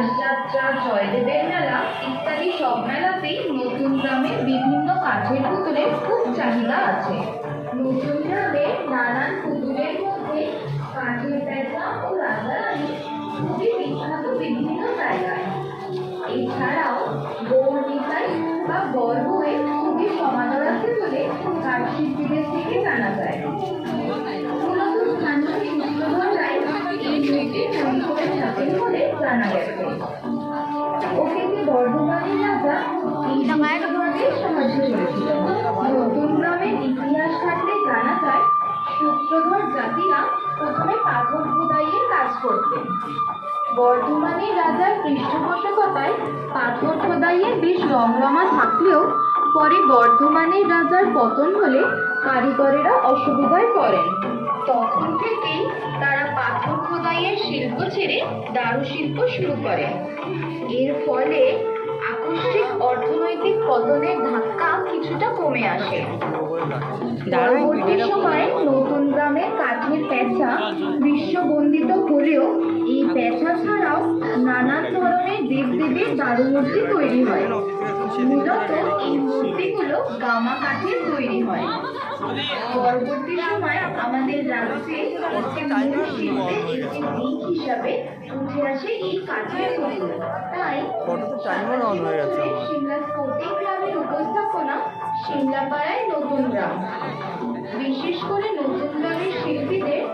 রাসযাত্রা, জয়দেবের মেলা ইত্যাদি সব মেলাতেই নতুন গ্রামে বিভিন্ন কাঠের পুতুলের খুব চাহিদা আছে। নতুন গ্রামে নানান পুতুলের মধ্যে কাঠের পেঁচা ও রাজারানী খুবই বিখ্যাত বিভিন্ন জায়গায়। এছাড়াও গৌরনিতাই বা বড়বউয়ে খুবই সমাদর আছে বলে কাঠ শিল্পীদের থেকে জানা যায়। মূলত স্থানীয় সূত্রধররাই এই মূর্তি তৈরি করে থাকেন বলে জানা গেছে। অতীতে বর্ধমানের রাজা এই সূত্রধরদের সাহায্য করেছিলেন। নতুন গ্রামের ইতিহাস ঘাটলে জানা যায় সূত্রধর জাতিরা প্রথমে পাথর খোদাইয়ের কাজ করতেন। বর্ধমানের রাজার পৃষ্ঠপোষকতায় পাথর খোদাইয়ের বেশ রমরমা থাকলেও পরে বর্ধমানের রাজার পতন হলে কারিগরেরা অসুবিধায় পড়েন। তখন থেকেই তারা পাথর খোদাইয়ের শিল্প ছেড়ে দারুশিল্প শুরু করেন। এর ফলে আকস্মিক অর্থনৈতিক পতনের ধাক্কা কিছুটা কমে আসে। পরবর্তী সময়ে নতুন গ্রামের কাঠের পেঁচা বিশ্ববন্দিত হলেও এই পেঁচা ছাড়াও নানান ধরনের দেবদেবীর দারুমূর্তি তৈরি হয়। মূলত এই মূর্তিগুলো গামা কাঠের তৈরি হয়। পরবর্তী সময় আমাদের রাজ্যে একটি মূল শিল্পের একটি দিক হিসাবে উঠে আসে এই কাঠের পুতুল। তাই সিমলা স্পোর্টিং ক্লাবের উপস্থাপনা সিমলাপাড়ায় নতুন গ্রাম। বিশেষ করে নতুন গ্রামের শিল্পীদের